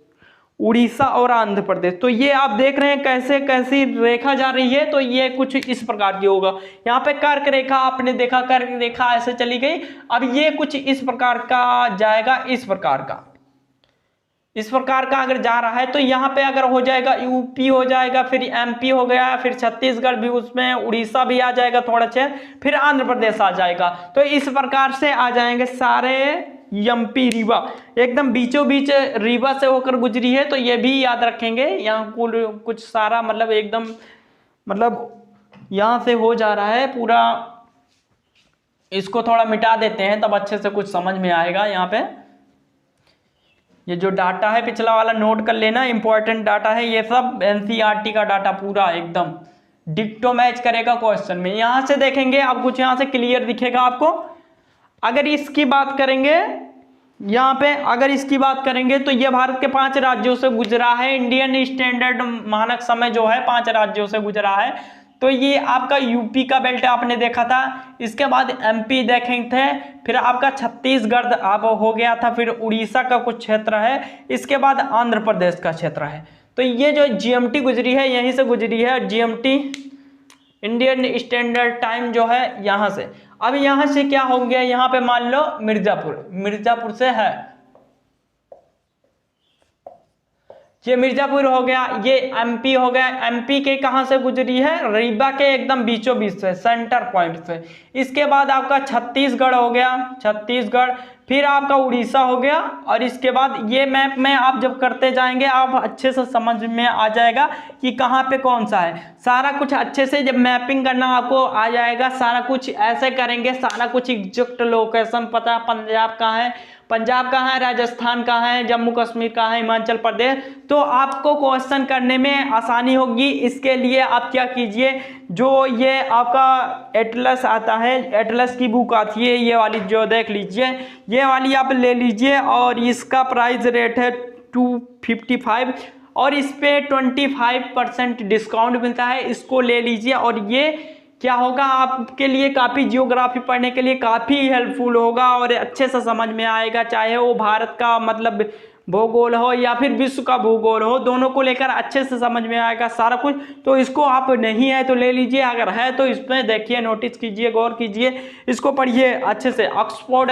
उड़ीसा और आंध्र प्रदेश। तो ये आप देख रहे हैं कैसे कैसी रेखा जा रही है, तो ये कुछ इस प्रकार की होगा। यहाँ पे कर्क रेखा आपने देखा, कर्क रेखा ऐसे चली गई, अब ये कुछ इस प्रकार का जाएगा, इस प्रकार का अगर जा रहा है, तो यहाँ पे अगर हो जाएगा यूपी हो जाएगा, फिर एमपी हो गया, फिर छत्तीसगढ़ भी, उसमें उड़ीसा भी आ जाएगा थोड़ा सा, फिर आंध्र प्रदेश आ जाएगा। तो इस प्रकार से आ जाएंगे सारे एमपी, रीवा एकदम बीचों बीच रीवा से होकर गुजरी है, तो ये भी याद रखेंगे। यहाँ कुछ सारा मतलब एकदम मतलब यहाँ से हो जा रहा है पूरा, इसको थोड़ा मिटा देते हैं तब अच्छे से कुछ समझ में आएगा। यहाँ पे ये जो डाटा है पिछला वाला नोट कर लेना, इंपॉर्टेंट डाटा है ये सब, एनसीईआरटी का डाटा पूरा एकदम डिक्टो मैच करेगा क्वेश्चन में। यहां से देखेंगे अब कुछ यहां से क्लियर दिखेगा आपको। अगर इसकी बात करेंगे, यहाँ पे अगर इसकी बात करेंगे तो ये भारत के 5 राज्यों से गुजरा है, इंडियन स्टैंडर्ड मानक समय जो है 5 राज्यों से गुजरा है। तो ये आपका यूपी का बेल्ट आपने देखा था, इसके बाद एमपी देखे थे, फिर आपका छत्तीसगढ़ आप हो गया था, फिर उड़ीसा का कुछ क्षेत्र है, इसके बाद आंध्र प्रदेश का क्षेत्र है। तो ये जो जीएमटी गुजरी है यहीं से गुजरी है, जीएमटी इंडियन स्टैंडर्ड टाइम जो है यहाँ से। अब यहाँ से क्या हो गया, यहाँ पे मान लो मिर्जापुर से है, ये मिर्जापुर हो गया, ये एमपी हो गया, एमपी के कहां से गुजरी है, रीवा के एकदम बीचों बीच से, सेंटर पॉइंट से। इसके बाद आपका छत्तीसगढ़ हो गया, छत्तीसगढ़, फिर आपका उड़ीसा हो गया, और इसके बाद ये मैप में आप जब करते जाएंगे आप अच्छे से समझ में आ जाएगा कि कहाँ पे कौन सा है। सारा कुछ अच्छे से जब मैपिंग करना आपको आ जाएगा, सारा कुछ ऐसे करेंगे, सारा कुछ एग्जैक्ट लोकेशन पता, पंजाब कहाँ है, राजस्थान कहाँ है, जम्मू कश्मीर कहाँ है, हिमाचल प्रदेश, तो आपको क्वेश्चन करने में आसानी होगी। इसके लिए आप क्या कीजिए, जो ये आपका एटलस आता है, एटलस की बुक आती है ये वाली, जो देख लीजिए, ये वाली आप ले लीजिए, और इसका प्राइस रेट है 255, और इस पे 25% डिस्काउंट मिलता है, इसको ले लीजिए। और ये क्या होगा आपके लिए, काफ़ी जियोग्राफी पढ़ने के लिए काफ़ी हेल्पफुल होगा और अच्छे से समझ में आएगा, चाहे वो भारत का मतलब भूगोल हो या फिर विश्व का भूगोल हो, दोनों को लेकर अच्छे से समझ में आएगा सारा कुछ। तो इसको आप नहीं है तो ले लीजिए, अगर है तो इसमें देखिए, नोटिस कीजिए, गौर कीजिए, इसको पढ़िए अच्छे से। ऑक्सफोर्ड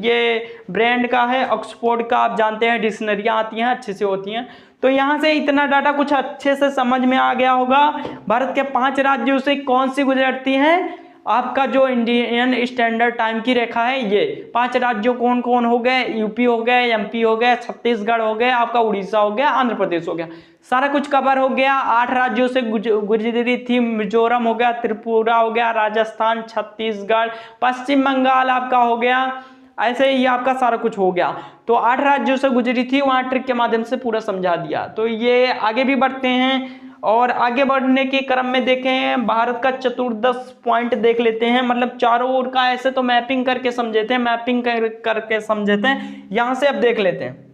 ये ब्रांड का है, ऑक्सफोर्ड का आप जानते हैं डिक्शनरियाँ आती हैं, अच्छे से होती हैं। तो यहाँ से इतना डाटा कुछ अच्छे से समझ में आ गया होगा। भारत के 5 राज्यों से कौन सी गुजरती हैं, आपका जो इंडियन स्टैंडर्ड टाइम की रेखा है, ये 5 राज्यों कौन कौन हो गए, यूपी हो गए, एमपी हो गए, छत्तीसगढ़ हो गए, आपका उड़ीसा हो गया, आंध्र प्रदेश हो गया, सारा कुछ कवर हो गया। 8 राज्यों से गुजरी थी, मिजोरम हो गया, त्रिपुरा हो गया, राजस्थान, छत्तीसगढ़, पश्चिम बंगाल आपका हो गया, ऐसे ही आपका सारा कुछ हो गया। तो 8 राज्यों से गुजरी थी, वहां ट्रिक के माध्यम से पूरा समझा दिया। तो ये आगे भी बढ़ते हैं, और आगे बढ़ने के क्रम में देखें, भारत का चतुर्दश पॉइंट देख लेते हैं, मतलब चारों ओर का, ऐसे तो मैपिंग करके समझे थे, मैपिंग करके समझे थे, यहां से अब देख लेते हैं,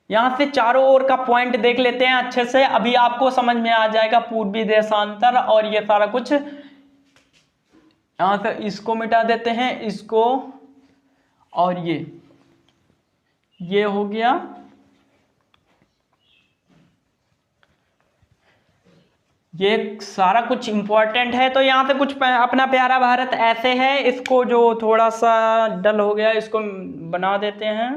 यहां से चारों ओर का पॉइंट देख लेते हैं अच्छे से। अभी आपको समझ में आ जाएगा पूर्वी देशांतर और ये सारा कुछ। यहां से इसको मिटा देते हैं, इसको, और ये हो गया, ये सारा कुछ इंपॉर्टेंट है। तो यहाँ से कुछ अपना प्यारा भारत ऐसे है, इसको जो थोड़ा सा डल हो गया इसको बना देते हैं,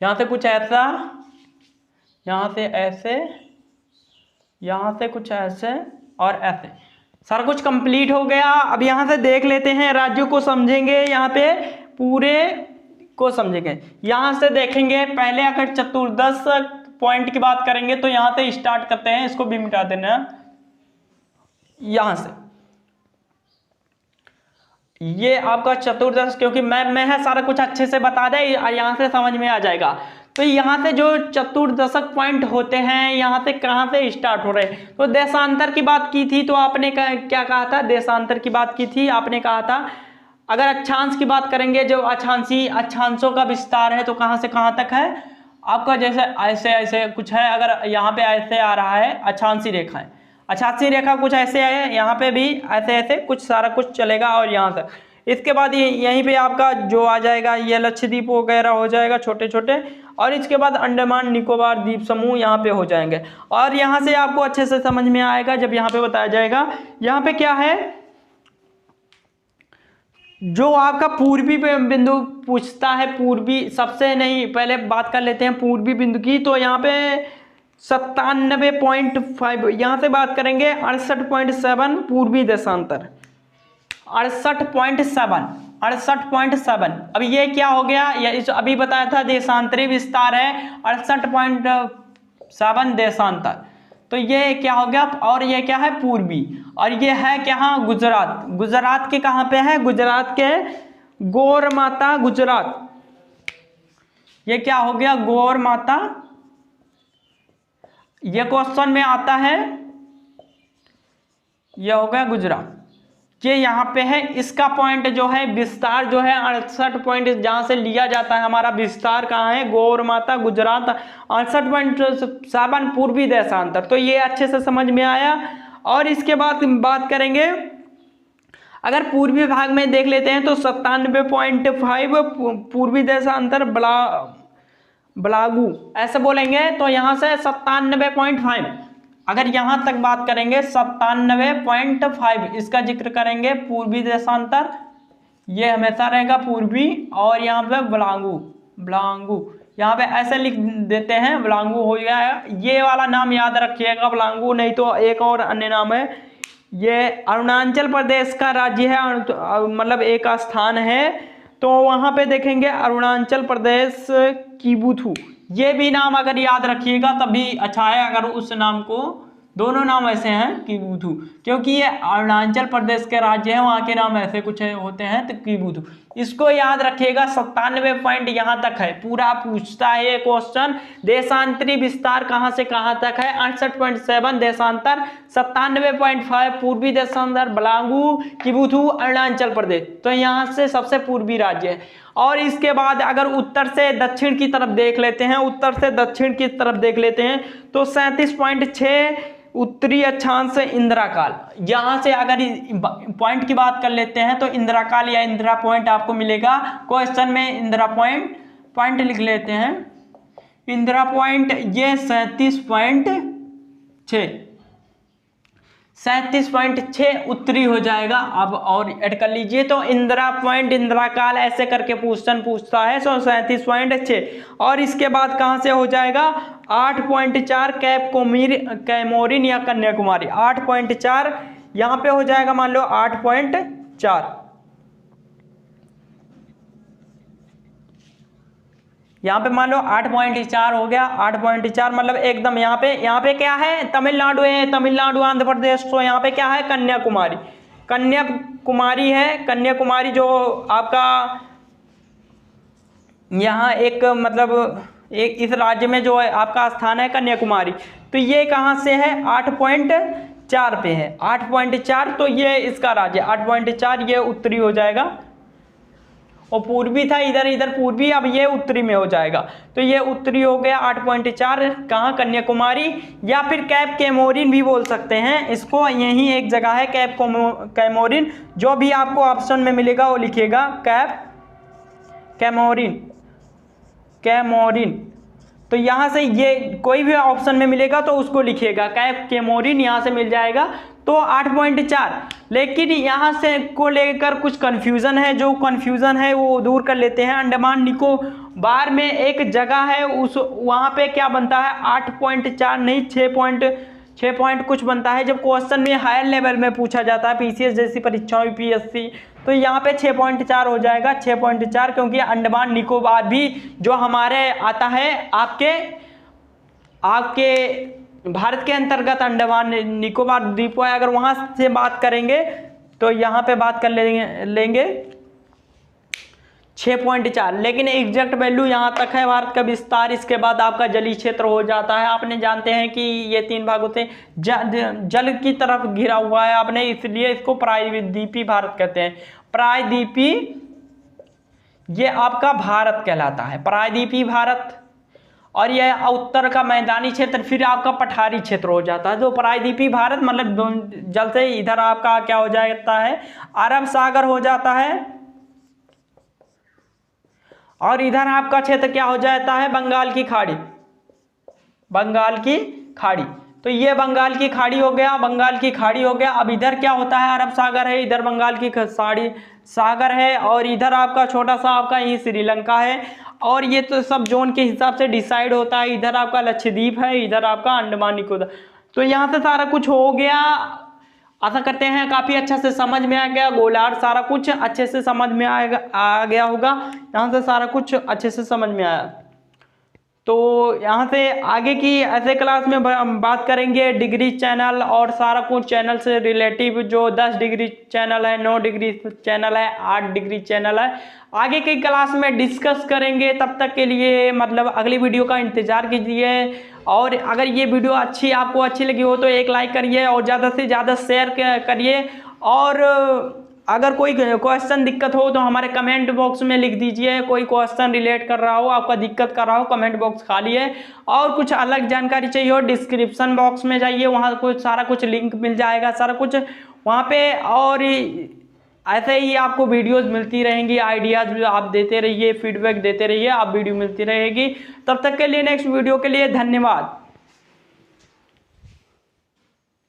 यहाँ से कुछ ऐसा, यहाँ से ऐसे, यहाँ से कुछ ऐसे और ऐसे, सारा कुछ कंप्लीट हो गया। अब यहाँ से देख लेते हैं, राज्यों को समझेंगे, यहाँ पे पूरे को समझेंगे। यहाँ से देखेंगे, पहले अगर चतुर्दश पॉइंट की बात करेंगे तो यहां से स्टार्ट करते हैं, इसको भी मिटा देना। यहां से ये आपका चतुर्दश, क्योंकि मैप में है, सारा कुछ अच्छे से बता दे, यहां से समझ में आ जाएगा। तो यहां से जो चतुर्दशक पॉइंट होते हैं, यहां से कहां से स्टार्ट हो रहे हैं। तो देशांतर की बात की थी, तो आपने क्या कहा था, देशांतर की बात की थी, आपने कहा था अगर अक्षांश की बात करेंगे, जो अक्षांशों का विस्तार है, तो कहां से कहां तक है आपका, जैसे ऐसे ऐसे कुछ है, अगर यहाँ पे ऐसे आ रहा है अक्षांशी रेखा है, अक्षांशी रेखा कुछ ऐसे है, यहाँ पे भी ऐसे ऐसे कुछ सारा कुछ चलेगा, और यहाँ तक। इसके बाद यहीं पे आपका जो आ जाएगा, ये लक्षद्वीप वगैरह हो जाएगा छोटे छोटे, और इसके बाद अंडमान निकोबार द्वीप समूह यहाँ पे हो जाएंगे। और यहाँ से आपको अच्छे से समझ में आएगा जब यहाँ पे बताया जाएगा। यहाँ पे क्या है, जो आपका पूर्वी बिंदु पूछता है, पूर्वी सबसे, नहीं पहले बात कर लेते हैं पूर्वी बिंदु की। तो यहाँ पे 97.5, यहाँ से बात करेंगे 68.7 पूर्वी देशांतर, 68.7। अब ये क्या हो गया, ये अभी बताया था देशांतरी विस्तार है, 68.7 देशांतर। तो ये क्या हो गया, और ये क्या है, पूर्वी, और ये है क्या, गुजरात। गुजरात के कहां पे है, गुजरात के गौर माता गुजरात, ये क्या हो गया, गौर माता, ये क्वेश्चन में आता है, ये हो गया गुजरात, ये यहाँ पे है। इसका पॉइंट जो है, विस्तार जो है 68 पॉइंट, जहां से लिया जाता है हमारा विस्तार कहाँ है, गौर माता गुजरात, 68.7 पूर्वी देशांतर। तो ये अच्छे से समझ में आया। और इसके बाद बात करेंगे, अगर पूर्वी भाग में देख लेते हैं तो 97.5 पूर्वी देशांतर ब्लागू ऐसे बोलेंगे। तो यहाँ से 97.5, अगर यहां तक बात करेंगे 97.5, इसका जिक्र करेंगे पूर्वी देशांतर, ये हमेशा रहेगा पूर्वी, और यहाँ पे ब्लांगू यहाँ पे ऐसे लिख देते हैं, ब्लांगू हो गया। ये वाला नाम याद रखिएगा, ब्लांगू, नहीं तो एक और अन्य नाम है, ये अरुणाचल प्रदेश का राज्य है, मतलब एक स्थान है। तो वहां पे देखेंगे अरुणाचल प्रदेश किबुथु, ये भी नाम अगर याद रखिएगा तभी अच्छा है। अगर उस नाम को, दोनों नाम ऐसे हैं किबुथु, क्योंकि ये अरुणाचल प्रदेश के राज्य है, वहां के नाम ऐसे कुछ होते हैं, तो किबुथु इसको याद रखिएगा। 97 पॉइंट यहाँ तक है, पूरा पूछता है ये क्वेश्चन। देशांतरी विस्तार कहाँ से कहाँ तक है, 68.7 देशांतर, 97.5 पूर्वी देशांतर, ब्लांगू, किबुथु, अरुणाचल प्रदेश। तो यहाँ से सबसे पूर्वी राज्य है। और इसके बाद अगर उत्तर से दक्षिण की तरफ देख लेते हैं, उत्तर से दक्षिण की तरफ देख लेते हैं, तो 37.6 उत्तरी अक्षांश इंदिरा काल। यहाँ से अगर पॉइंट की बात कर लेते हैं तो इंदिरा काल या इंदिरा पॉइंट आपको मिलेगा क्वेश्चन में। इंदिरा पॉइंट लिख लेते हैं। इंदिरा पॉइंट ये 37.6 उत्तरी हो जाएगा। अब और ऐड कर लीजिए तो इंदिरा पॉइंट इंदिरा काल ऐसे करके क्वेश्चन पूछता है। 37.6 और इसके बाद कहाँ से हो जाएगा 8.4 कैमोरिन या कन्याकुमारी। 8.4 यहाँ पे हो जाएगा, मान लो 8.4 यहाँ पे मान लो 8.4 हो गया। 8.4 मतलब एकदम यहाँ पे क्या है, तमिलनाडु है, तमिलनाडु आंध्र प्रदेश। तो यहाँ पे क्या है, कन्याकुमारी है। कन्याकुमारी जो आपका यहाँ एक मतलब एक इस राज्य में जो है आपका स्थान है कन्याकुमारी। तो ये कहाँ से है, 8.4 पे है। 8.4 तो ये इसका राज्य 8.4 ये उत्तरी हो जाएगा। और पूर्वी था इधर पूर्वी, अब ये उत्तरी में हो जाएगा। तो ये उत्तरी हो गया 8.4 कहाँ, कन्याकुमारी या फिर कैप कैमोरिन भी बोल सकते हैं इसको। यही एक जगह है कैप कैमोरिन। जो भी आपको ऑप्शन में मिलेगा वो लिखिएगा कैप कैमोरिन। तो यहाँ से ये कोई भी ऑप्शन में मिलेगा तो उसको लिखिएगा कैप कैमोरिन, यहाँ से मिल जाएगा। तो 8.4 लेकिन यहाँ से को लेकर कुछ कन्फ्यूज़न है। जो कन्फ्यूज़न है वो दूर कर लेते हैं। अंडमान निकोबार में एक जगह है उस वहाँ पे क्या बनता है 8.4 नहीं 6 पॉइंट कुछ बनता है। जब क्वेश्चन में हायर लेवल में पूछा जाता है पीसीएस जैसी परीक्षाओं यूपीएससी, तो यहाँ पे 6.4 हो जाएगा। 6.4 क्योंकि अंडमान निकोबार भी जो हमारे आता है आपके भारत के अंतर्गत अंडमान निकोबार द्वीप है। अगर वहां से बात करेंगे तो यहाँ पे बात कर लेंगे 6.4, लेकिन एग्जैक्ट वैल्यू यहाँ तक है भारत का विस्तार। इसके बाद आपका जलीय क्षेत्र हो जाता है। आपने जानते हैं कि ये 3 भागों से जल की तरफ घिरा हुआ है आपने, इसलिए इसको प्रायद्वीपीय भारत कहते हैं। प्रायद्वीपीय ये आपका भारत कहलाता है, प्रायद्वीपीय भारत। और यह उत्तर का मैदानी क्षेत्र फिर आपका पठारी क्षेत्र हो जाता है। जो प्रायद्वीपीय भारत मतलब जल से इधर आपका क्या हो जाता है, अरब सागर हो जाता है। और इधर आपका क्षेत्र क्या हो जाता है, बंगाल की खाड़ी। तो ये बंगाल की खाड़ी हो गया। अब इधर क्या होता है, अरब सागर है, इधर बंगाल की सागर है, और इधर आपका छोटा सा आपका ये श्रीलंका है। और ये तो सब जोन के हिसाब से डिसाइड होता है। इधर आपका लक्षद्वीप है, इधर आपका अंडमान निकोबार। तो यहाँ से सारा कुछ हो गया। आशा करते हैं काफ़ी अच्छा से समझ में आ गया। गोलार्ध सारा कुछ अच्छे से समझ में आ गया होगा। यहाँ से सारा कुछ अच्छे से समझ में आया। तो यहाँ से आगे की ऐसे क्लास में हम बात करेंगे डिग्री चैनल और सारा कुछ चैनल से रिलेटिव, जो 10 डिग्री चैनल है, 9 डिग्री चैनल है, 8 डिग्री चैनल है, आगे की क्लास में डिस्कस करेंगे। तब तक के लिए मतलब अगली वीडियो का इंतज़ार कीजिए। और अगर ये वीडियो आपको अच्छी लगी हो तो एक लाइक करिए और ज़्यादा से ज़्यादा शेयर करिए। और अगर कोई क्वेश्चन दिक्कत हो तो हमारे कमेंट बॉक्स में लिख दीजिए। कोई क्वेश्चन रिलेट कर रहा हो, आपका दिक्कत कर रहा हो, कमेंट बॉक्स खाली है। और कुछ अलग जानकारी चाहिए हो, डिस्क्रिप्शन बॉक्स में जाइए, वहाँ कुछ सारा कुछ लिंक मिल जाएगा, सारा कुछ वहाँ पे। और ऐसे ही आपको वीडियोस मिलती रहेंगी, आइडियाज़ भी आप देते रहिए, फीडबैक देते रहिए, आप वीडियो मिलती रहेगी। तब तक के लिए नेक्स्ट वीडियो के लिए धन्यवाद।